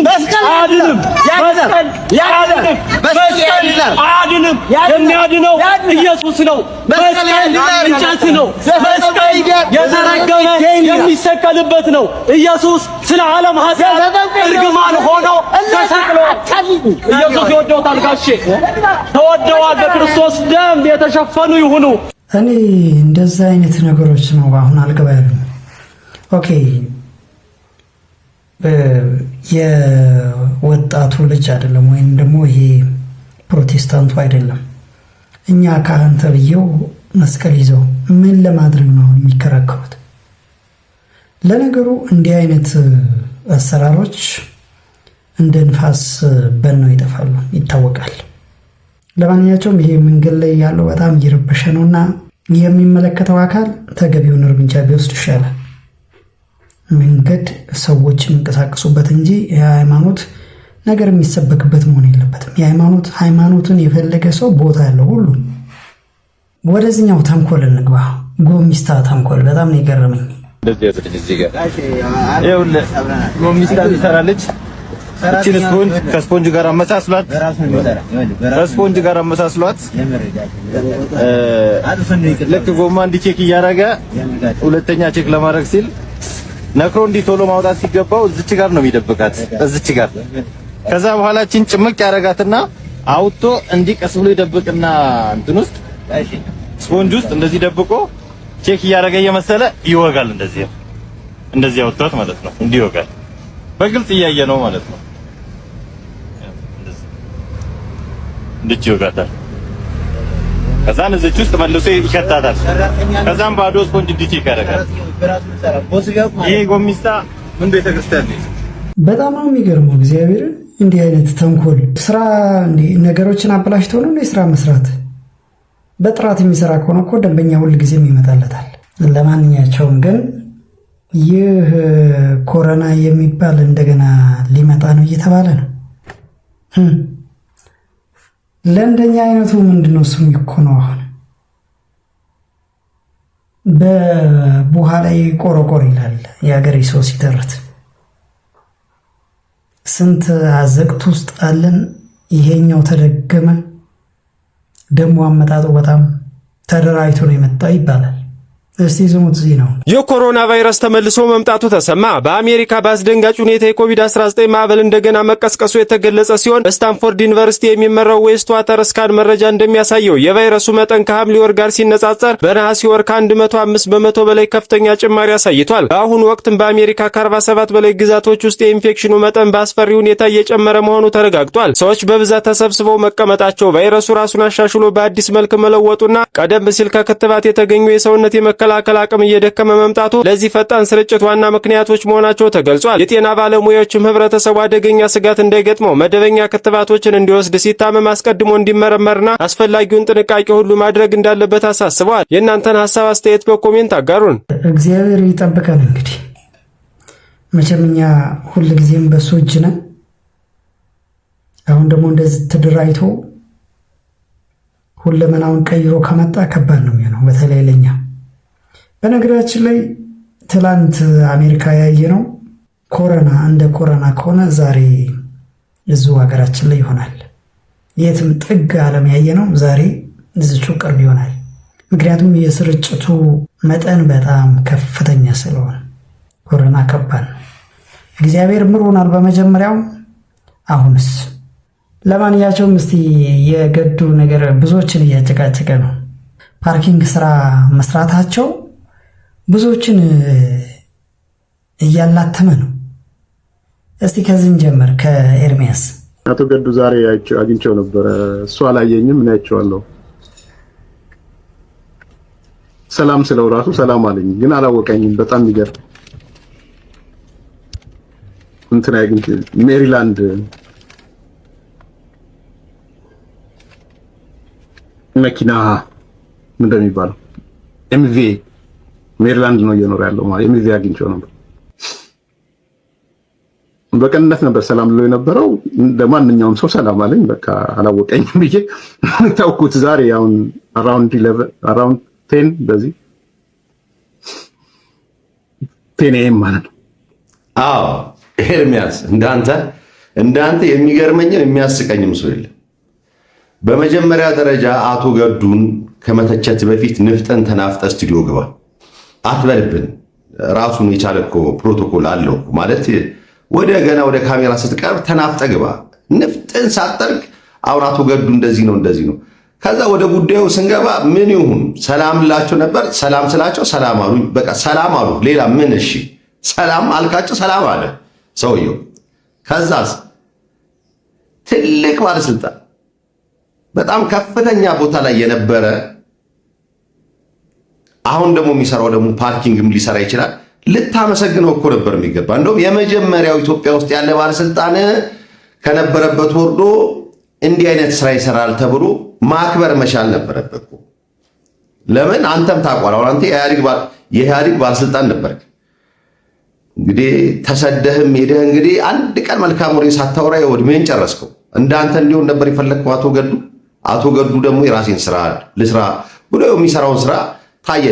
መስቀል አድንም የሚያድነው ኢየሱስ ነው። መስቀል እንጨት ነው። መስቀል የተረገመ የሚሰቀልበት ነው። ኢየሱስ ስለ ዓለም ኃጢአት እርግማን ሆኖ ተሰቅሎ ኢየሱስ ይወደዋል። ጋሼ ተወደዋል። በክርስቶስ ደም የተሸፈኑ ይሁኑ። እኔ እንደዛ አይነት ነገሮች ነው አሁን አልገባ ያሉ። ኦኬ የወጣቱ ልጅ አይደለም ወይም ደግሞ ይሄ ፕሮቴስታንቱ አይደለም። እኛ ካህን ተብዬው መስቀል ይዘው ምን ለማድረግ ነው የሚከራከሩት? ለነገሩ እንዲህ አይነት አሰራሮች እንደ ንፋስ በነው ይጠፋሉ፣ ይታወቃል። ለማንኛቸውም ይሄ መንገድ ላይ ያለው በጣም እየረበሸ ነውና የሚመለከተው አካል ተገቢውን እርምጃ ቢወስድ ይሻላል። መንገድ ሰዎች የሚንቀሳቀሱበት እንጂ የሃይማኖት ነገር የሚሰበክበት መሆን የለበትም። ሃይማኖትን የፈለገ ሰው ቦታ ያለው ሁሉ። ወደዚህኛው ተንኮል እንግባ። ጎሚስታ ተንኮል በጣም ነው የገረመኝ። ጎሚስታ ትሰራለች። እቺን ከስፖንጅ ጋር አመሳስሏት ልክ ጎማ እንዲቼክ እያደረገ ሁለተኛ ቼክ ለማድረግ ሲል ነክሮ ቶሎ ማውጣት ሲገባው እዚች ጋር ነው የሚደብቃት፣ እዚች ጋር። ከዛ በኋላ እቺን ጭምቅ ያረጋትና አውጥቶ ቀስ ብሎ ይደብቅና እንትን ውስጥ ስፖንጅ ውስጥ እንደዚህ ደብቆ ቼክ እያደረገ እየመሰለ ይወጋል። እንደዚህ አውጥቶት ማለት ነው። ይወጋል። በግልጽ እያየ ነው ማለት ነው። እንደዚህ ይወጋታል። ከዛን እዚች ውስጥ መልሶ ይከታታል። ከዛም ባዶ ስፖንጅ ቼክ ያደርጋል። ይሄ ጎሚስታ ምን ቤተክርስቲያን ነው? በጣም ነው የሚገርመው። እግዚአብሔር እንዲህ አይነት ተንኮል ስራ ነገሮችን አበላሽተው ነው ስራ መስራት። በጥራት የሚሰራ ከሆነ እኮ ደንበኛ ሁል ጊዜም ይመጣለታል። ለማንኛቸውም ግን ይህ ኮሮና የሚባል እንደገና ሊመጣ ነው እየተባለ ነው። ለእንደኛ አይነቱ ምንድነው እሱ የሚኮነው? አሁን በቡሃ ላይ ቆረቆር ይላል የሀገሬ ሰው ሲተርት። ስንት አዘቅት ውስጥ አለን። ይሄኛው ተደገመ። ደግሞ አመጣጡ በጣም ተደራጅቶ ነው የመጣው ይባላል። እስቲ ዝሙት ነው። የኮሮና ቫይረስ ተመልሶ መምጣቱ ተሰማ። በአሜሪካ በአስደንጋጭ ሁኔታ የኮቪድ-19 ማዕበል እንደገና መቀስቀሱ የተገለጸ ሲሆን በስታንፎርድ ዩኒቨርሲቲ የሚመራው ዌስት ዋተር ስካን መረጃ እንደሚያሳየው የቫይረሱ መጠን ከሐምሌ ወር ጋር ሲነጻጸር በነሐሴ ወር ከ105 በመቶ በላይ ከፍተኛ ጭማሪ አሳይቷል። በአሁኑ ወቅትም በአሜሪካ ከ47 በላይ ግዛቶች ውስጥ የኢንፌክሽኑ መጠን በአስፈሪ ሁኔታ እየጨመረ መሆኑ ተረጋግጧል። ሰዎች በብዛት ተሰብስበው መቀመጣቸው ቫይረሱ ራሱን አሻሽሎ በአዲስ መልክ መለወጡና ቀደም ሲል ከክትባት የተገኙ የሰውነት የመከላከል አቅም እየደከመ መምጣቱ ለዚህ ፈጣን ስርጭት ዋና ምክንያቶች መሆናቸው ተገልጿል። የጤና ባለሙያዎችም ህብረተሰቡ አደገኛ ስጋት እንዳይገጥመው መደበኛ ክትባቶችን እንዲወስድ፣ ሲታመም አስቀድሞ እንዲመረመርና አስፈላጊውን ጥንቃቄ ሁሉ ማድረግ እንዳለበት አሳስበዋል። የእናንተን ሀሳብ አስተያየት በኮሜንት አጋሩን። እግዚአብሔር ይጠብቀን። እንግዲህ መቼም እኛ ሁልጊዜም በሱ እጅ ነን። አሁን ደግሞ እንደዚህ ተደራጅቶ ሁለመናውን ቀይሮ ከመጣ ከባድ ነው የሚሆነው፣ በተለይ ለኛ። በነገራችን ላይ ትላንት አሜሪካ ያየ ነው ኮሮና እንደ ኮሮና ከሆነ ዛሬ እዚሁ ሀገራችን ላይ ይሆናል። የትም ጥግ ዓለም ያየ ነው ዛሬ እዚቹ ቅርብ ይሆናል። ምክንያቱም የስርጭቱ መጠን በጣም ከፍተኛ ስለሆነ ኮሮና ከባድ ነው። እግዚአብሔር ምሮናል በመጀመሪያው። አሁንስ ለማንኛቸውም እስቲ የገዱ ነገር ብዙዎችን እያጨቃጨቀ ነው። ፓርኪንግ ስራ መስራታቸው ብዙዎችን እያላተመ ነው። እስቲ ከዚህን ጀመር ከኤርሚያስ። አቶ ገዱ ዛሬ አግኝቼው ነበረ። እሱ አላየኝም፣ እኔ አይቼዋለሁ። ሰላም ስለው ራሱ ሰላም አለኝ፣ ግን አላወቀኝም። በጣም ይገርም። እንትን አግኝቼ ሜሪላንድ መኪና ምን እንደሚባለው ኤምቪ ሜሪላንድ ነው እየኖረ ያለው ማለት ኤምቪ አግኝቼው ነበር። በቀንነት ነበር ሰላም ብሎ የነበረው። እንደማንኛውም ሰው ሰላም አለኝ። በቃ አላወቀኝም ብዬ ታውኩት። ዛሬ አሁን አራውንድ 10 በዚህ 10 AM ማለት ነው። አዎ ኤርሚያስ እንዳንተ የሚገርመኝም የሚያስቀኝም ሰው የለም። በመጀመሪያ ደረጃ አቶ ገዱን ከመተቸት በፊት ንፍጠን ተናፍጠ ስቱዲዮ ግባ አትበልብን። ራሱን የቻለ እኮ ፕሮቶኮል አለው ማለት ወደ ካሜራ ስትቀርብ ተናፍጠ ግባ። ንፍጥን ሳጠርግ አሁን አቶ ገዱ እንደዚህ ነው። ከዛ ወደ ጉዳዩ ስንገባ ምን ይሁን ሰላም ላቸው ነበር። ሰላም ስላቸው ሰላም አሉ። በቃ ሰላም አሉ። ሌላ ምን? እሺ ሰላም አልካቸው፣ ሰላም አለ ሰውየው። ከዛስ ትልቅ ባለስልጣን በጣም ከፍተኛ ቦታ ላይ የነበረ አሁን ደግሞ የሚሰራው ደግሞ ፓርኪንግም ሊሰራ ይችላል። ልታመሰግነው እኮ ነበር የሚገባ። እንደውም የመጀመሪያው ኢትዮጵያ ውስጥ ያለ ባለስልጣን ከነበረበት ወርዶ እንዲህ አይነት ስራ ይሰራል ተብሎ ማክበር መቻል ነበረበት። ለምን? አንተም ታውቋል። አሁን አንተ የኢህአዴግ ባለስልጣን ነበርክ። እንግዲህ ተሰደህም ሄደህ እንግዲህ አንድ ቀን መልካም ወሬ ሳታወራ ዕድሜህን ጨረስከው። እንዳንተ እንዲሆን ነበር የፈለግከው አቶ ገዱ ደግሞ የራሴን ስራ ልስራ ብሎ የሚሰራውን ስራ ታየ።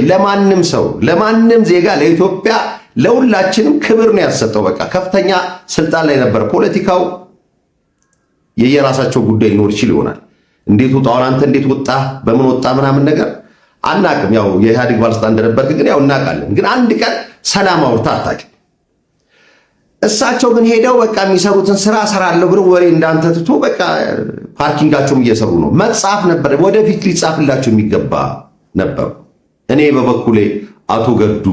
ለማንም ዜጋ ለኢትዮጵያ ለሁላችንም ክብር ነው ያሰጠው። በቃ ከፍተኛ ስልጣን ላይ ነበር። ፖለቲካው የየራሳቸው ጉዳይ ሊኖር ይችል ይሆናል። እንዴት ወጣ አንተ እንዴት ወጣ በምን ወጣ ምናምን ነገር አናቅም። ያው የኢህአዴግ ባለስልጣን እንደነበርክ ግን ያው እናውቃለን። ግን አንድ ቀን ሰላም አውርታ አታውቅም። እሳቸው ግን ሄደው በቃ የሚሰሩትን ስራ እሰራለሁ ብለው ወሬ እንዳንተ ትቶ በቃ ፓርኪንጋቸውም እየሰሩ ነው። መጻፍ ነበር ወደፊት ሊጻፍላቸው የሚገባ ነበር። እኔ በበኩሌ አቶ ገዱ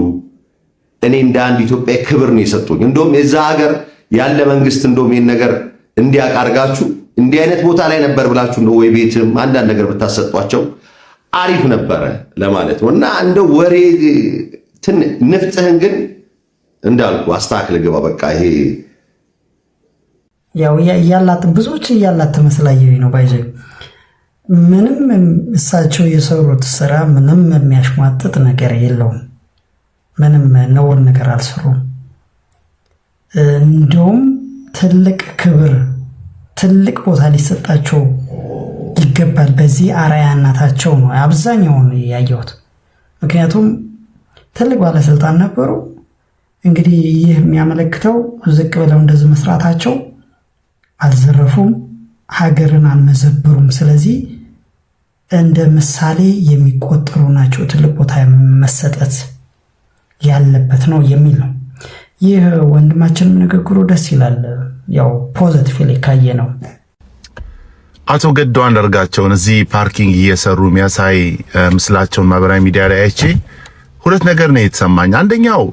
እኔ እንደ አንድ ኢትዮጵያ ክብር ነው የሰጡኝ። እንደውም የዛ ሀገር ያለ መንግስት እንደውም ይሄን ነገር እንዲያቃርጋችሁ እንዲህ አይነት ቦታ ላይ ነበር ብላችሁ ነው ወይ ቤትም አንዳንድ ነገር ብታሰጧቸው አሪፍ ነበረ ለማለት ነው። እና እንደው ወሬ ንፍጥህን ግን እንዳልኩ አስተካክል ግባ። በቃ ይሄ ያው ያላት ብዙዎች ያላት ተመስላየው ነው ባይዘ ምንም እሳቸው የሰሩት ስራ ምንም የሚያሽሟጥጥ ነገር የለውም። ምንም ነውር ነገር አልሰሩም። እንደውም ትልቅ ክብር ትልቅ ቦታ ሊሰጣቸው ይገባል። በዚህ አርአያነታቸው ነው አብዛኛውን ያየሁት። ምክንያቱም ትልቅ ባለስልጣን ነበሩ። እንግዲህ ይህ የሚያመለክተው ዝቅ ብለው እንደዚህ መስራታቸው አልዘረፉም፣ ሀገርን አልመዘበሩም። ስለዚህ እንደ ምሳሌ የሚቆጠሩ ናቸው። ትልቅ ቦታ መሰጠት ያለበት ነው የሚል ነው። ይህ ወንድማችንም ንግግሩ ደስ ይላል። ያው ፖዚቲቭ ካየ ነው። አቶ ገዱ አንዳርጋቸውን እዚህ ፓርኪንግ እየሰሩ የሚያሳይ ምስላቸውን ማህበራዊ ሚዲያ ላይ አይቼ ሁለት ነገር ነው የተሰማኝ። አንደኛው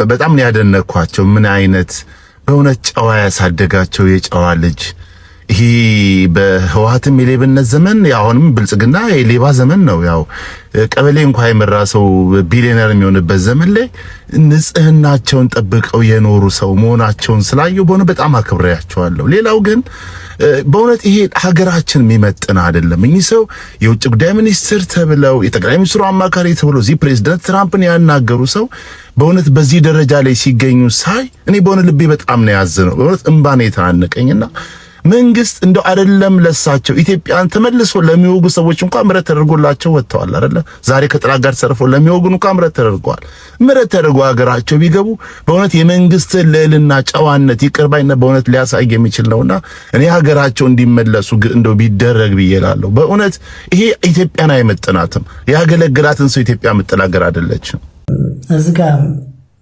በጣም ነው ያደነኳቸው። ምን አይነት በእውነት ጨዋ ያሳደጋቸው የጨዋ ልጅ። ይሄ በህወሓትም የሌብነት ዘመን አሁንም ብልጽግና የሌባ ዘመን ነው። ያው ቀበሌ እንኳን የመራ ሰው ቢሊዮነር የሚሆንበት ዘመን ላይ ንጽህናቸውን ጠብቀው የኖሩ ሰው መሆናቸውን ስላየው በሆነ በጣም አክብሬያቸዋለሁ። ሌላው ግን በእውነት ይሄ ሀገራችን የሚመጥን አይደለም። እኚህ ሰው የውጭ ጉዳይ ሚኒስትር ተብለው የጠቅላይ ሚኒስትሩ አማካሪ ተብለው እዚህ ፕሬዝዳንት ትራምፕን ያናገሩ ሰው በእውነት በዚህ ደረጃ ላይ ሲገኙ ሳይ እኔ በእውነት ልቤ በጣም ነው ያዘነው። በእውነት እንባ ነው የተናነቀኝና መንግስት እንደው አይደለም ለሳቸው ኢትዮጵያን ተመልሶ ለሚወጉ ሰዎች እንኳን ምሕረት ተደርጎላቸው ወጥተዋል አይደለ? ዛሬ ከጥላት ጋር ተሰርፈው ለሚወጉን እንኳን ምሕረት ተደርጓል። ምሕረት ተደርጎ ሀገራቸው ቢገቡ በእውነት የመንግስት ልዕልና፣ ጨዋነት፣ ይቅርባይነት በእውነት ሊያሳይ የሚችል ነውና እኔ ሀገራቸው እንዲመለሱ እንደው ቢደረግ ብዬላለሁ። በእውነት ይሄ ኢትዮጵያን አይመጥናትም። ያገለግላትን ሰው ኢትዮጵያ የምትጠላገር አይደለችም። እዚህ ጋር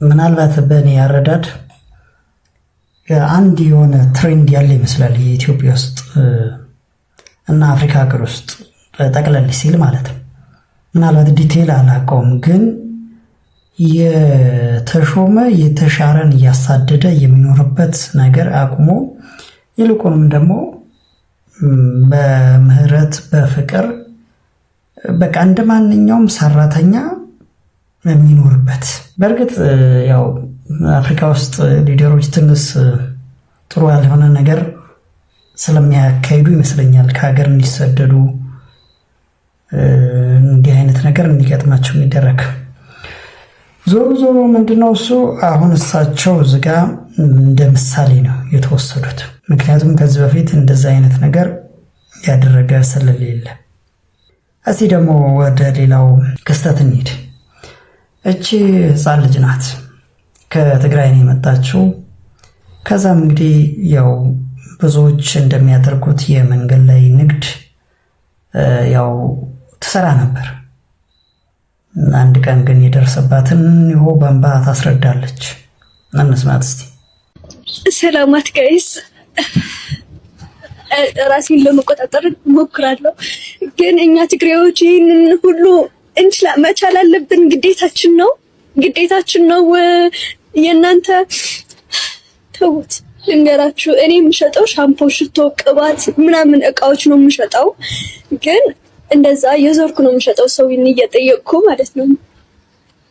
ምናልባት በእኔ ያረዳድ አንድ የሆነ ትሬንድ ያለ ይመስላል የኢትዮጵያ ውስጥ እና አፍሪካ ሀገር ውስጥ ጠቅለል ሲል ማለት ነው። ምናልባት ዲቴል አላውቀውም፣ ግን የተሾመ የተሻረን እያሳደደ የሚኖርበት ነገር አቁሞ ይልቁንም ደግሞ በምህረት በፍቅር በቃ እንደ ማንኛውም ሰራተኛ የሚኖርበት። በእርግጥ ያው አፍሪካ ውስጥ ሊደሮች ትንሽ ጥሩ ያልሆነ ነገር ስለሚያካሂዱ ይመስለኛል ከሀገር እንዲሰደዱ እንዲህ አይነት ነገር እንዲገጥማቸው የሚደረግ። ዞሮ ዞሮ ምንድነው እሱ አሁን እሳቸው እዚጋ እንደ ምሳሌ ነው የተወሰዱት። ምክንያቱም ከዚህ በፊት እንደዚህ አይነት ነገር ያደረገ ስለሌለ። እስቲ ደግሞ ወደ ሌላው ክስተት እንሂድ። እቺ ህፃን ልጅ ናት። ከትግራይ ነው የመጣችው። ከዛም እንግዲህ ያው ብዙዎች እንደሚያደርጉት የመንገድ ላይ ንግድ ያው ትሰራ ነበር። አንድ ቀን ግን የደረሰባትን ይሆ በእንባ ታስረዳለች። እንስማት እስቲ። ሰላማት ጋይስ፣ ራሴን ለመቆጣጠር ሞክራለሁ፣ ግን እኛ ትግሬዎች ይህንን ሁሉ መቻል አለብን። ግዴታችን ነው። የእናንተ ተውት ልንገራችሁ። እኔ የምሸጠው ሻምፖ፣ ሽቶ፣ ቅባት ምናምን እቃዎች ነው የምሸጠው፣ ግን እንደዛ የዞርኩ ነው የምሸጠው፣ ሰው እየጠየቅኩ ማለት ነው።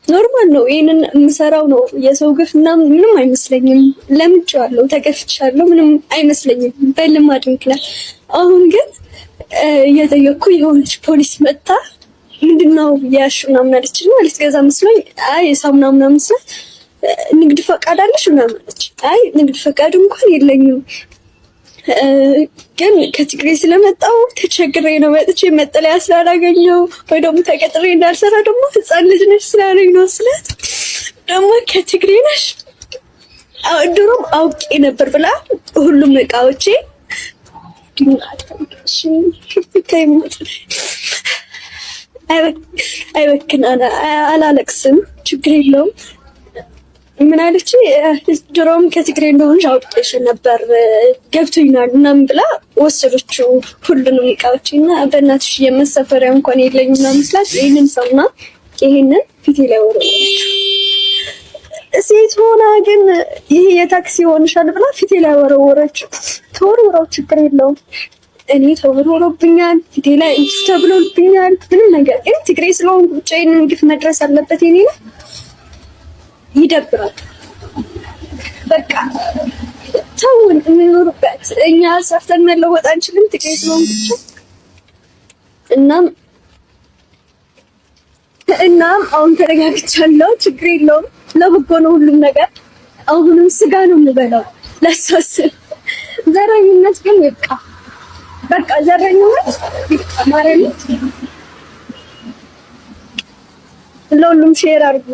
ኖርማል ነው። ይሄንን የምሰራው ነው። የሰው ግፍ ምንም አይመስለኝም። ለምጄዋለሁ፣ ተገፍቻለሁ፣ ምንም አይመስለኝም በልማድ ምክንያት። አሁን ግን እየጠየቅኩ የሆነች ፖሊስ መጣ። ምንድነው ያሽ ምናምን አለችኝ። ልትገዛ መስሎኝ አይ ሳሙና ምናምን ስላት ንግድ ፈቃድ አለሽ ምናምን አለች። አይ ንግድ ፈቃድ እንኳን የለኝም፣ ግን ከትግሬ ስለመጣው ተቸግሬ ነው መጥቼ መጠለያ ስላላገኘው ወይ ደግሞ ተቀጥሬ እንዳልሰራ ደግሞ ህፃን ልጅ ነሽ ስላለኝ ነው ስላት፣ ደግሞ ከትግሬ ነሽ ድሮም አውቄ ነበር ብላ ሁሉም እቃዎቼ አይበክን አላለቅስም፣ ችግር የለውም። ምን አለች? ድሮም ከትግሬ እንደሆንሽ አውቄሽ ነበር ገብቶኛል ምናምን ብላ ወሰደችው ሁሉንም እቃዎች እና በእናትሽ የመሰፈሪያ እንኳን የለኝም ምናምን ስላት ይህንን ሰውና ይህንን ፊቴ ላይ ወረወረችው። ሴት ሆና ግን ይሄ የታክሲ ሆንሻል ብላ ፊቴ ላይ ወረወረችው። ተወርውረው ችግር የለውም። እኔ ተወርውሮብኛል፣ ፊቴ ላይ እንትን ተብሎብኛል፣ ምንም ነገር ግን ትግሬ ስለሆንኩ ብቻ ይህንን ግፍ መድረስ አለበት የኔ ነው። ይደብራል። በቃ ተውን እንኖርበት። እኛ ሰርተን መለወጥ አንችልም ትግሬ ስለሆንኩ ብቻ። እናም አሁን ተረጋግቻለሁ፣ ችግር የለውም። ለበጎ ነው ሁሉም ነገር። አሁንም ስጋ ነው የምበላው ለሶስት። ዘረኝነት ግን ይብቃ፣ በቃ ዘረኝነት ይብቃ። ማረኝ። ለሁሉም ሼር አድርጉ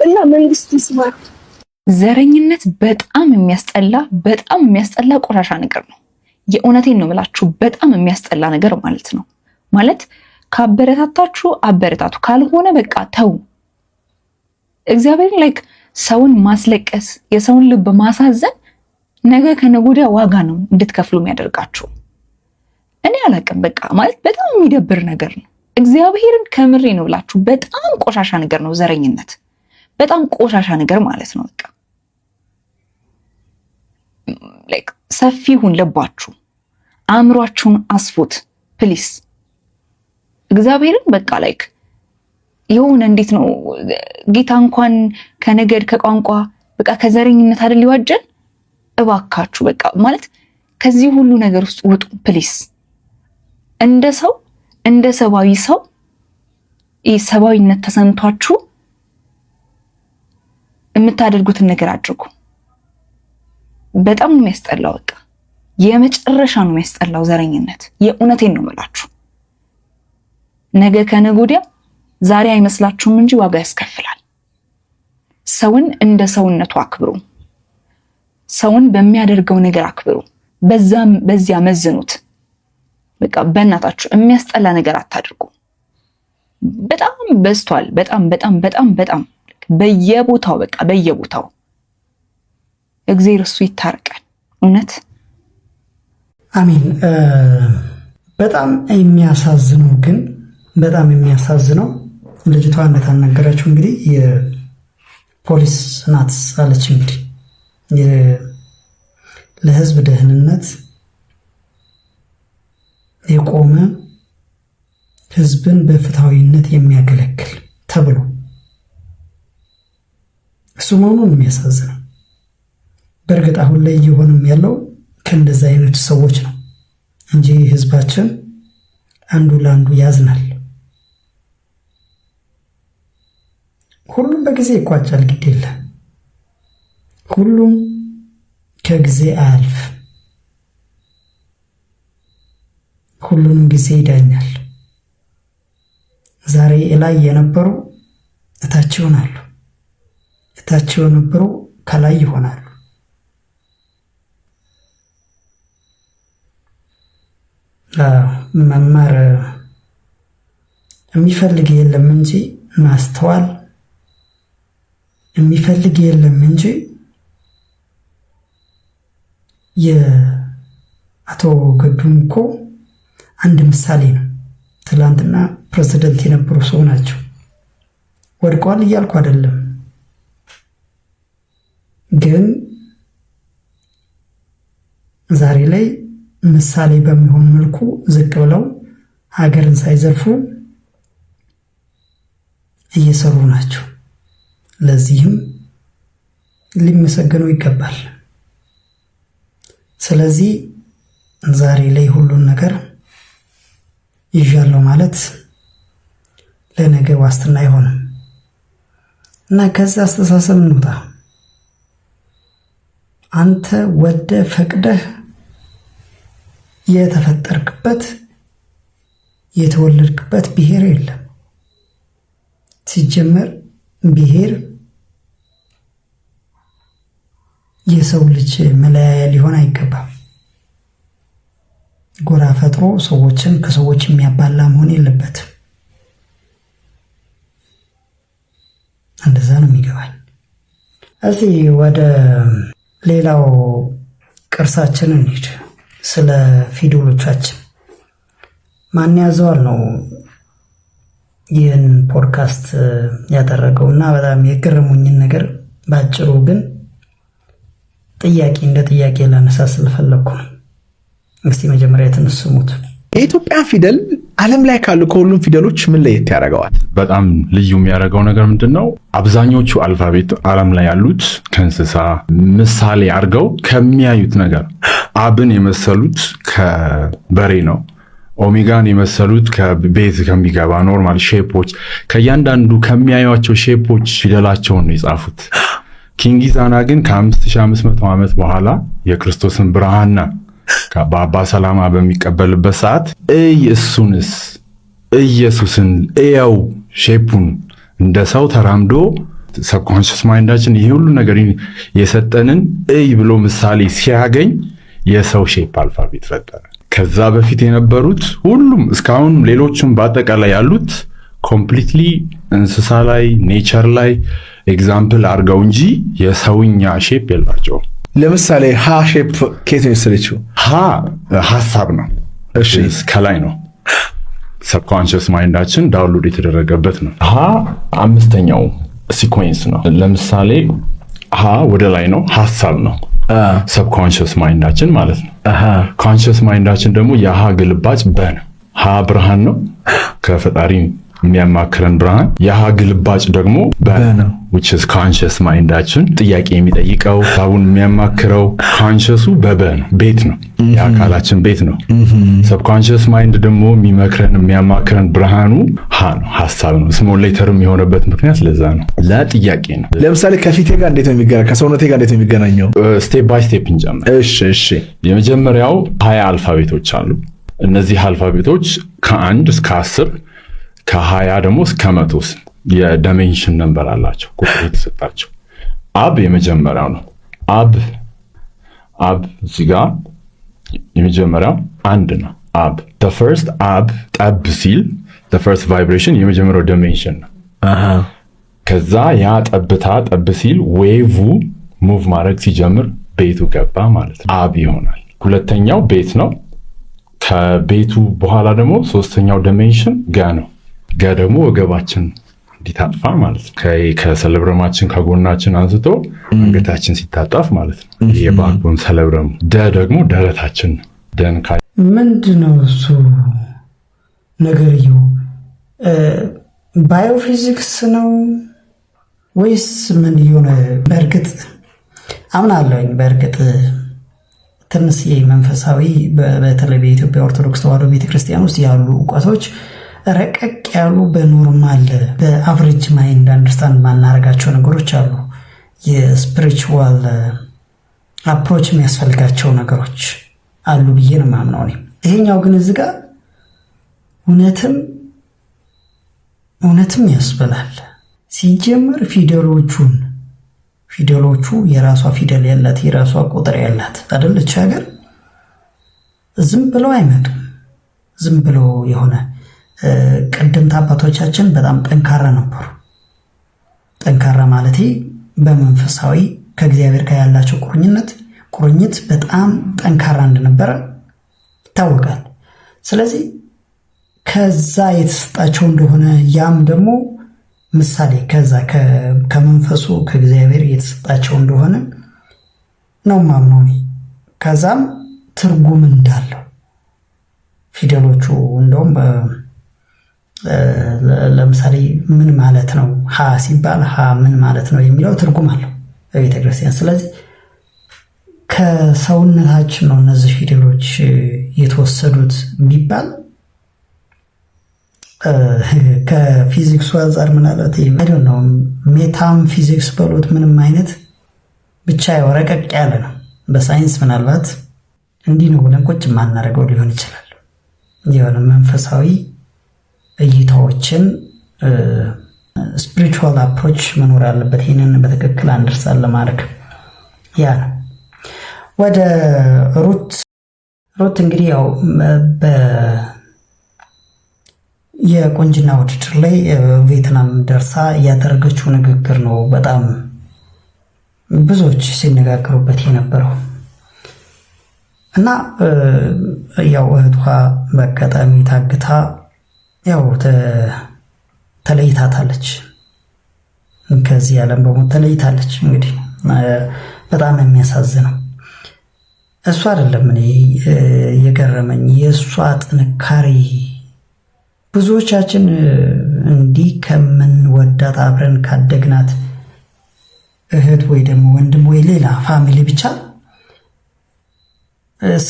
እና መንግስት ይስማ። ዘረኝነት በጣም የሚያስጠላ ቆሻሻ ነገር ነው። የእውነቴን ነው የምላችሁ፣ በጣም የሚያስጠላ ነገር ማለት ነው። ማለት ካበረታታችሁ አበረታቱ፣ ካልሆነ በቃ ተው። እግዚአብሔር ላይክ ሰውን ማስለቀስ፣ የሰውን ልብ ማሳዘን ነገ ከነገ ወዲያ ዋጋ ነው እንድትከፍሉ የሚያደርጋችሁ። እኔ አላቅም፣ በቃ ማለት በጣም የሚደብር ነገር ነው። እግዚአብሔርን ከምሬ ነው ብላችሁ፣ በጣም ቆሻሻ ነገር ነው ዘረኝነት፣ በጣም ቆሻሻ ነገር ማለት ነው። በቃ ላይክ ሰፊውን ልባችሁ፣ አእምሯችሁን አስፉት ፕሊስ። እግዚአብሔርን በቃ ላይክ የሆነ እንዴት ነው ጌታ እንኳን ከነገድ ከቋንቋ በቃ ከዘረኝነት አይደል ይዋጀን። እባካችሁ በቃ ማለት ከዚህ ሁሉ ነገር ውስጥ ውጡ ፕሊስ። እንደ ሰው እንደ ሰብአዊ ሰው ሰብአዊነት ተሰምቷችሁ የምታደርጉትን ነገር አድርጉ። በጣም ነው የሚያስጠላው። በቃ የመጨረሻ ነው የሚያስጠላው ዘረኝነት። የእውነቴን ነው የምላችሁ። ነገ ከነገ ወዲያ ዛሬ አይመስላችሁም እንጂ ዋጋ ያስከፍላል። ሰውን እንደ ሰውነቱ አክብሩ። ሰውን በሚያደርገው ነገር አክብሩ። በዚያ መዝኑት። በቃ በእናታችሁ የሚያስጠላ ነገር አታድርጉ። በጣም በዝቷል። በጣም በየቦታው በቃ በየቦታው እግዚአብሔር እሱ ይታረቃል። እውነት አሜን። በጣም የሚያሳዝነው ልጅቷ እንደተናገረችው እንግዲህ የፖሊስ ናት አለች። እንግዲህ ለህዝብ ደህንነት የቆመ ህዝብን በፍትሃዊነት የሚያገለግል ተብሎ እሱ መሆኑን የሚያሳዝነው። በእርግጥ አሁን ላይ እየሆነም ያለው ከእንደዚህ አይነት ሰዎች ነው እንጂ ህዝባችን አንዱ ለአንዱ ያዝናል። ሁሉም በጊዜ ይቋጫል፣ ግድ የለም። ሁሉም ከጊዜ አያልፍ፣ ሁሉንም ጊዜ ይዳኛል። ዛሬ ላይ የነበሩ እታች ይሆናሉ፣ እታች የነበሩ ከላይ ይሆናሉ። መማር የሚፈልግ የለም እንጂ ማስተዋል የሚፈልግ የለም እንጂ የአቶ ገዱም እኮ አንድ ምሳሌ ነው። ትላንትና ፕሬዝዳንት የነበሩ ሰው ናቸው። ወድቀዋል እያልኩ አይደለም፣ ግን ዛሬ ላይ ምሳሌ በሚሆን መልኩ ዝቅ ብለው ሀገርን ሳይዘርፉ እየሰሩ ናቸው። ለዚህም ሊመሰገኑ ይገባል። ስለዚህ ዛሬ ላይ ሁሉን ነገር ይዣለሁ ማለት ለነገ ዋስትና አይሆንም እና ከዛ አስተሳሰብ እንውጣ። አንተ ወደ ፈቅደህ የተፈጠርክበት የተወለድክበት ብሔር የለም። ሲጀመር ብሔር የሰው ልጅ መለያያ ሊሆን አይገባም። ጎራ ፈጥሮ ሰዎችን ከሰዎች የሚያባላ መሆን የለበትም። እንደዛ ነው የሚገባኝ። እዚህ ወደ ሌላው ቅርሳችን እንሂድ። ስለ ፊደሎቻችን ማን ያዘዋል ነው ይህን ፖድካስት ያደረገው እና በጣም የገረሙኝን ነገር ባጭሩ ግን ጥያቄ እንደ ጥያቄ ላነሳ ስለፈለኩ ነው። እስቲ መጀመሪያ ተነስሙት። የኢትዮጵያ ፊደል ዓለም ላይ ካሉ ከሁሉም ፊደሎች ምን ለየት ያደርገዋል? በጣም ልዩ የሚያደርገው ነገር ምንድነው? አብዛኞቹ አልፋቤት ዓለም ላይ ያሉት ከእንስሳ ምሳሌ አድርገው ከሚያዩት ነገር አብን የመሰሉት ከበሬ ነው። ኦሜጋን የመሰሉት ከቤት ከሚገባ ኖርማል ሼፖች ከእያንዳንዱ ከሚያዩቸው ሼፖች ፊደላቸውን ነው የጻፉት። ኪንጊዛና ግን ከ5500 ዓመት በኋላ የክርስቶስን ብርሃንና በአባ ሰላማ በሚቀበልበት ሰዓት እሱንስ ኢየሱስን እያው ሼፑን እንደ ሰው ተራምዶ ሰብኮንሽስ ማይንዳችን ይሄ ሁሉ ነገር የሰጠንን ብሎ ምሳሌ ሲያገኝ የሰው ሼፕ አልፋቤት ፈጠረ። ከዛ በፊት የነበሩት ሁሉም እስካሁን ሌሎችም በአጠቃላይ ያሉት ኮምፕሊትሊ እንስሳ ላይ ኔቸር ላይ ኤግዛምፕል አድርገው እንጂ የሰውኛ ሼፕ የላቸውም። ለምሳሌ ሀ ሼፕ ከየት ነው የወሰደችው? ሀ ሐሳብ ነው። እሺ ከላይ ነው ሰብኮንሽስ ማይንዳችን ዳውንሎድ የተደረገበት ነው። ሀ አምስተኛው ሲኮንስ ነው። ለምሳሌ ሀ ወደ ላይ ነው፣ ሐሳብ ነው ሰብኮንሽስ ማይንዳችን ማለት ነው። ኮንሽስ ማይንዳችን ደግሞ የሀ ግልባጭ በ ነው። ሀ ብርሃን ነው፣ ከፈጣሪ የሚያማክረን ብርሃን። የሀ ግልባጭ ደግሞ በ ነው which is conscious ማይንዳችን ጥያቄ የሚጠይቀው ሀሳቡን የሚያማክረው። ኮንሽሱ በበ ነው፣ ቤት ነው፣ የአካላችን ቤት ነው። ሰብኮንሽስ ማይንድ ደግሞ የሚመክረን የሚያማክረን ብርሃኑ ሀ ነው፣ ሐሳብ ነው። ስሞል ሌተርም የሆነበት ምክንያት ለዛ ነው፣ ለጥያቄ ነው። ለምሳሌ ከፊቴ ጋር እንዴት ነው የሚገናኘው? ከሰውነቴ ጋር እንዴት ነው የሚገናኘው? ስቴፕ ባይ ስቴፕ እንጀምር። እሺ የመጀመሪያው 20 አልፋቤቶች አሉ። እነዚህ አልፋቤቶች ከ1 እስከ 10 ከ20 ደግሞ እስከ 100 የዳይሜንሽን ነምበር አላቸው፣ ቁጥር የተሰጣቸው። አብ የመጀመሪያው ነው። አብ እዚህ ጋር የመጀመሪያው 1 ነው። አብ the first አብ ጠብ ሲል the first vibration የመጀመሪያው ዳይሜንሽን ነው። ከዛ ያ ጠብታ ጠብ ሲል ዌቭ ሙቭ ማድረግ ሲጀምር ቤቱ ገባ ማለት ነው፣ አብ ይሆናል። ሁለተኛው ቤት ነው። ከቤቱ በኋላ ደግሞ ሶስተኛው ዳይሜንሽን ገ ነው። ገ ደግሞ ወገባችን እንዲታጥፋ ማለት ነው። ከሰለብረማችን ከጎናችን አንስቶ አንገታችን ሲታጣፍ ማለት ነው። የባክቦን ሰለብረሙ። ደ ደግሞ ደረታችን ነው። ደን ምንድነው እሱ ነገርየው? ባዮፊዚክስ ነው ወይስ ምን የሆነ? በእርግጥ አምናለሁኝ። በእርግጥ ትንሽ መንፈሳዊ በተለይ በኢትዮጵያ ኦርቶዶክስ ተዋሕዶ ቤተክርስቲያን ውስጥ ያሉ እውቀቶች ረቀቅ ያሉ በኖርማል በአቨሬጅ ማይንድ አንደርስታንድ ማናረጋቸው ነገሮች አሉ። የስፒሪቹዋል አፕሮች የሚያስፈልጋቸው ነገሮች አሉ ብዬ ነው የማምነው እኔ። ይሄኛው ግን እዚህ ጋር እውነትም ያስበላል። ሲጀመር ፊደሎቹ የራሷ ፊደል ያላት የራሷ ቁጥር ያላት አይደለች ሀገር። ዝም ብለው አይመጡም። ዝም ብሎ የሆነ ቀደምት አባቶቻችን በጣም ጠንካራ ነበሩ። ጠንካራ ማለቴ በመንፈሳዊ ከእግዚአብሔር ጋር ያላቸው ቁርኝት በጣም ጠንካራ እንደነበረ ይታወቃል። ስለዚህ ከዛ የተሰጣቸው እንደሆነ ያም ደግሞ ምሳሌ ከዛ ከመንፈሱ ከእግዚአብሔር የተሰጣቸው እንደሆነ ነው ማምነው። ከዛም ትርጉም እንዳለው ፊደሎቹ እንደውም ለምሳሌ ምን ማለት ነው ሀ ሲባል ሀ ምን ማለት ነው የሚለው ትርጉም አለው በቤተ ክርስቲያን። ስለዚህ ከሰውነታችን ነው እነዚህ ፊደሎች የተወሰዱት ቢባል ከፊዚክሱ አንጻር ምናልባት አይደል ነው ሜታም ፊዚክስ በሉት ምንም አይነት ብቻ ረቀቅ ያለ ነው። በሳይንስ ምናልባት እንዲህ ነው ብለን ቁጭ ማናደርገው ሊሆን ይችላል። የሆነ መንፈሳዊ እይታዎችን ስፒሪቹዋል አፕሮች መኖር አለበት። ይህንን በትክክል አንደርስታንድ ለማድረግ ያ ነው። ወደ ሩት እንግዲህ ያው የቁንጅና ውድድር ላይ ቬትናም ደርሳ ያደረገችው ንግግር ነው በጣም ብዙዎች ሲነጋገሩበት የነበረው እና ያው እህቷ በአጋጣሚ ታግታ ያው ተለይታታለች። ከዚህ ዓለም በሞት ተለይታለች። እንግዲህ በጣም የሚያሳዝነው እሷ አይደለም እኔ የገረመኝ የእሷ ጥንካሬ። ብዙዎቻችን እንዲህ ከምንወዳት አብረን ካደግናት እህት ወይ ደግሞ ወንድም ወይ ሌላ ፋሚሊ ብቻ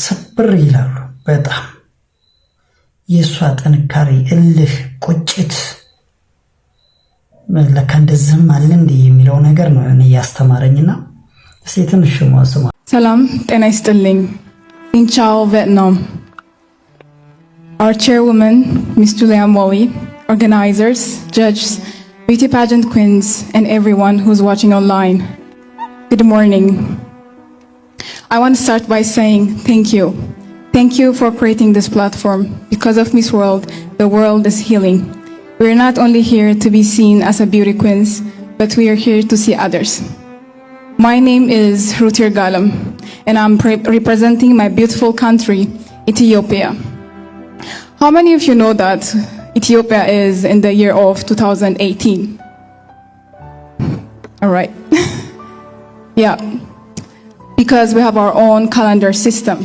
ስብር ይላሉ። በጣም የእሷ ጥንካሬ፣ እልህ፣ ቁጭት ለካ እንደዚህም አለ እንዴ የሚለው ነገር ነው እኔ ያስተማረኝና እስቲ ትንሽ ስማ። ሰላም ጤና ይስጥልኝ። ኢንቻው ቪየትናም Our chairwoman, Ms. Julia Molly, organizers, judges, beauty pageant queens, and everyone who's watching online. Good morning. I want to start by saying thank you. Thank you for creating this platform. Because of Miss World, the world is healing. We are not only here to be seen as a beauty queens, but we are here to see others. My name is Rutir Galam, and I'm representing my beautiful country, Ethiopia. How many of you know that Ethiopia is in the year of 2018? All right. Yeah. Because we have our own calendar system.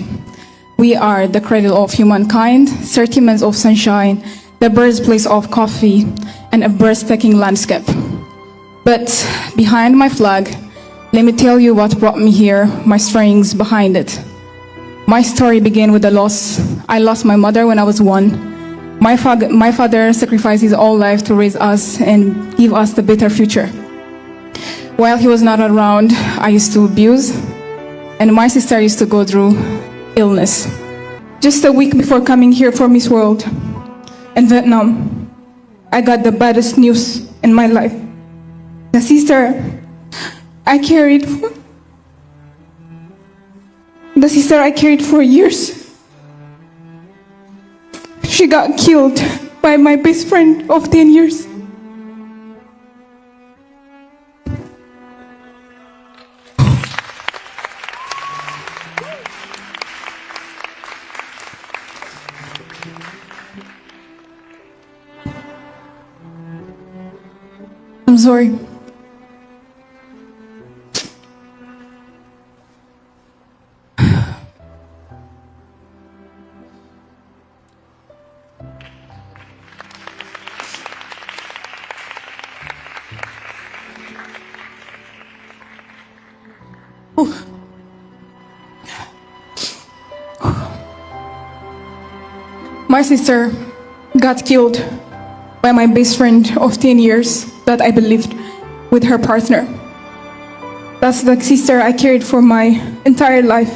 We are the cradle of humankind, 30 months of sunshine, the birthplace of coffee, and a breathtaking landscape. But behind my flag, let me tell you what brought me here, my strings behind it. My story began with a loss. I lost my mother when I was 1. My father sacrificed his whole life to raise us and give us the better future. While he was not around, I used to abuse, and my sister used to go through illness. Just a week before coming here for Miss World in Vietnam, I got the baddest news in my life. The sister I carried for years, she got killed by my best friend of 10 years. I'm sorry. My sister got killed by my best friend of 10 years that I believed with her partner. That's the sister I carried for my entire life.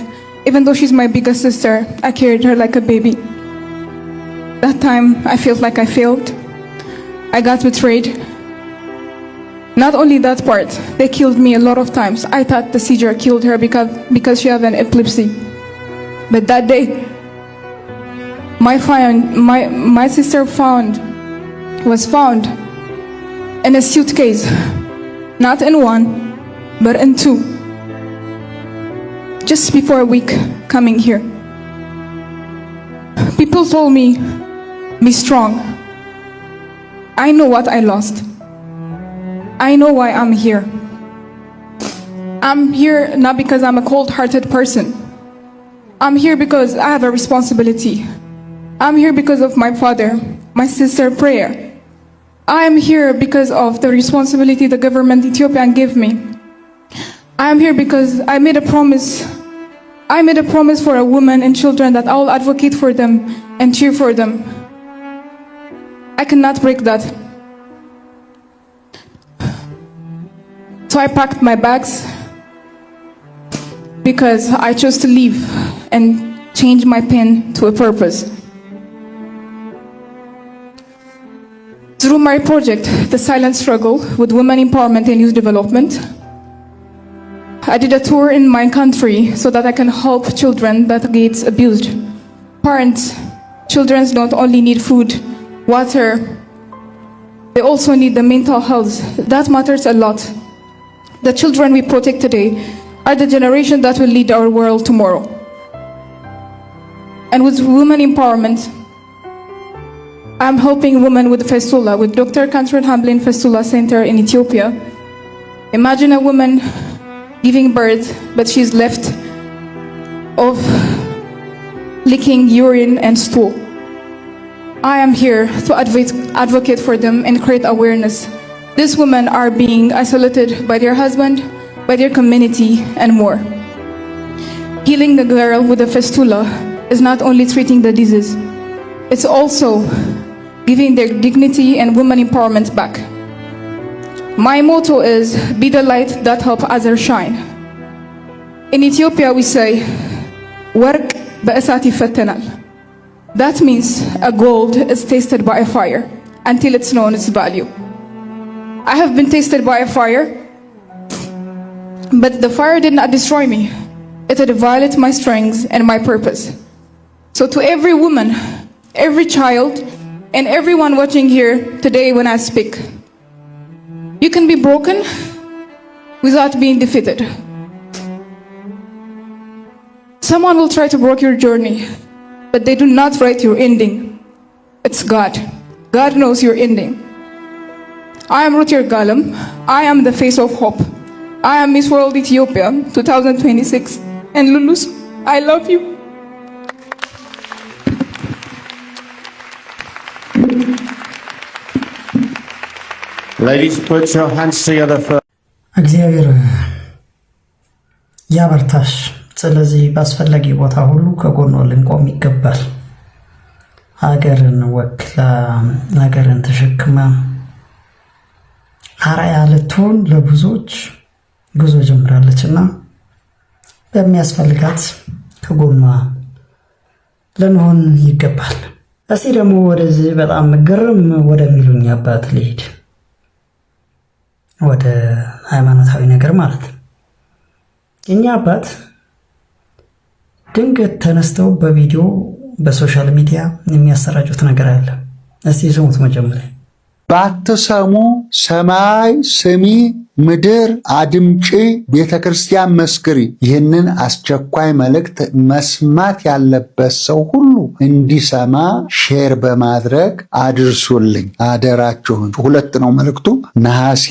Even though she's my biggest sister, I carried her like a baby. That time, I felt like I failed. I got betrayed. Not only that part, they killed me a lot of times. I thought the seizure killed her because she had an epilepsy. But that day, my sister was found in a suitcase, not in one, but in two, just before a week coming here. People told me, be strong. I know what I lost. I know why I'm here. I'm here not because I'm a cold-hearted person. I'm here because I have a responsibility. I'm here because of my father, my sister prayer. I am here because of the responsibility the government Ethiopian gave me. I am here because I made a promise. I made a promise for a woman and children that I will advocate for them and cheer for them. I cannot break that. So I packed my bags because I chose to leave and change my pain to a purpose. Through my project, The Silent Struggle with Women Empowerment and Youth Development, I did a tour in my country so that I can help children that get abused. Parents, children don't only need food, water, they also need the mental health. That matters a lot. The children we protect today are the generation that will lead our world tomorrow. And with women empowerment, I'm helping women with fistula, with Dr. Catherine Hamblin Fistula Center in Ethiopia. Imagine a woman giving birth, but she's left of licking urine and stool. I am here to advocate for them and create awareness. These women are being isolated by their husband, by their community, and more. Healing the girl with a fistula is not only treating the disease, it's also giving their dignity and women empowerment back. My motto is, be the light that help others shine. In Ethiopia we say, work በእሳት ይፈተናል. That means a gold is tasted by a fire until it's known its value. I have been tasted by a fire, but the fire did not destroy me. It had violated my strengths and my purpose. So to every woman, every child, and everyone watching here today when I speak, you can be broken without being defeated. Someone will try to break your journey, but they do not write your ending. It's God. God knows your ending. I am Ruth Yergalem. I am the face of hope. I am Miss World Ethiopia 2026. And Lulus, I love you. Ladies, put your hands together for እግዚአብሔር ያበርታሽ። ስለዚህ በአስፈላጊ ቦታ ሁሉ ከጎኗ ልንቆም ይገባል። ሀገርን ወክላ ሀገርን ተሸክማ አርአያ ልትሆን ለብዙዎች ጉዞ ጀምራለችና በሚያስፈልጋት ከጎኗ ልንሆን ይገባል። እስቲ ደግሞ ወደዚህ በጣም ግርም ወደሚሉኝ አባት ልሄድ፣ ወደ ሃይማኖታዊ ነገር ማለት ነው። የኛ አባት ድንገት ተነስተው በቪዲዮ በሶሻል ሚዲያ የሚያሰራጩት ነገር አለ። እስቲ ስሙት መጀመሪያ። ባትሰሙ ሰማይ ስሚ፣ ምድር አድምጪ፣ ቤተ ክርስቲያን መስክሪ። ይህንን አስቸኳይ መልእክት መስማት ያለበት ሰው ሁሉ እንዲሰማ ሼር በማድረግ አድርሱልኝ አደራችሁን። 2 ነው መልእክቱ። ነሐሴ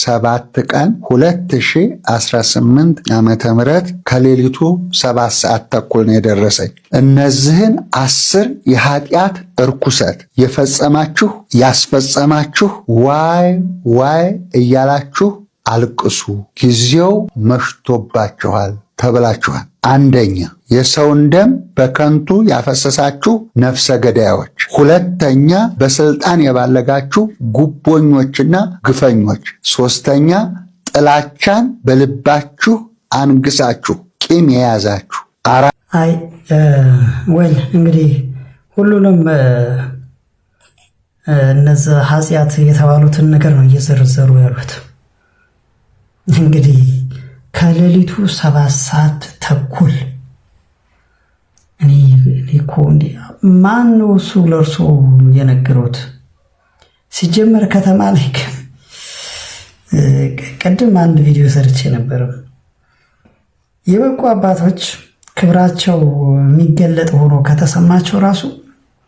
7 ቀን 2018 ዓመተ ምህረት ከሌሊቱ 7 ሰዓት ተኩል ነው የደረሰኝ። እነዚህን 10 የኃጢአት እርኩሰት የፈጸማችሁ ያስፈጸማችሁ ዋይ እያላችሁ አልቅሱ፣ ጊዜው መሽቶባችኋል ተብላችኋል። 1ኛ የሰውን ደም በከንቱ ያፈሰሳችሁ ነፍሰ ገዳዮች። 2ኛ በስልጣን የባለጋችሁ ጉቦኞችና ግፈኞች። 3ኛ ጥላቻን በልባችሁ አንግሳችሁ ቂም የያዛችሁ። እንግዲህ ሁሉንም እነዚህ ኃጢአት የተባሉትን ነገር ነው እየዘረዘሩ ያሉት። እንግዲህ ከሌሊቱ 7 ሰዓት ተኩል እኔ እኮ እንዴ ማን ነው እሱ ለእርሶ የነገሩት? ሲጀመር ከተማ ላይ ቀደም አንድ ቪዲዮ ሰርቼ ነበር። የበቁ አባቶች ክብራቸው የሚገለጥ ሆኖ ከተሰማቸው ራሱ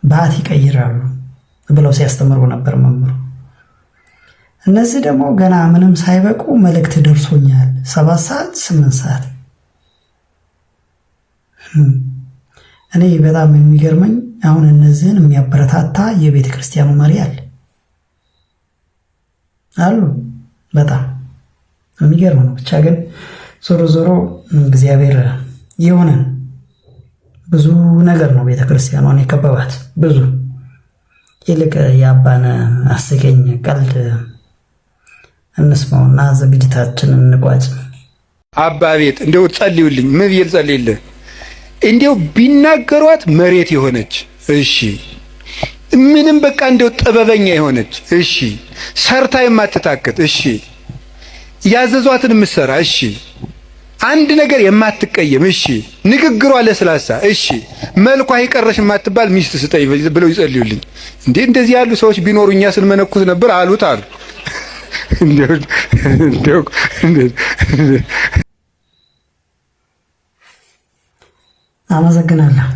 ባት ይቀይራሉ ብለው ሲያስተምሩ ነበር መምህሩ። እነዚህ ደግሞ ገና ምንም ሳይበቁ መልእክት ደርሶኛል 7 ሰዓት 8 ሰዓት። እኔ በጣም የሚገርመኝ አሁን እነዚህን የሚያበረታታ የቤተ ክርስቲያኑ መሪ አሉ። በጣም የሚገርም ነው። ብቻ ግን ዞሮ ዞሮ እግዚአብሔር ይሁነን። ብዙ ነገር ነው ቤተ ክርስቲያኗን የከበባት ብዙ። ይልቅ የአባነ አስገኝ ቀልድ እንስማውና ዝግጅታችንን እንቋጭ። አባ ቤት እንደው ጸልዩልኝ። ምን ብዬ ልጸልይልህ? እንደው ቢናገሯት መሬት የሆነች እሺ፣ ምንም በቃ እንደው ጥበበኛ የሆነች እሺ፣ ሰርታ የማትታክት እሺ፣ ያዘዟትን የምትሰራ እሺ፣ አንድ ነገር የማትቀየም እሺ፣ ንግግሯ ለስላሳ እሺ፣ መልኳ ይቀረሽ የማትባል ሚስት ስጠኝ ብለው ይጸልዩልኝ። እንዴ እንደዚህ ያሉ ሰዎች ቢኖሩ እኛ ስንመነኩት ነበር አሉት አሉ። አመሰግናለሁ።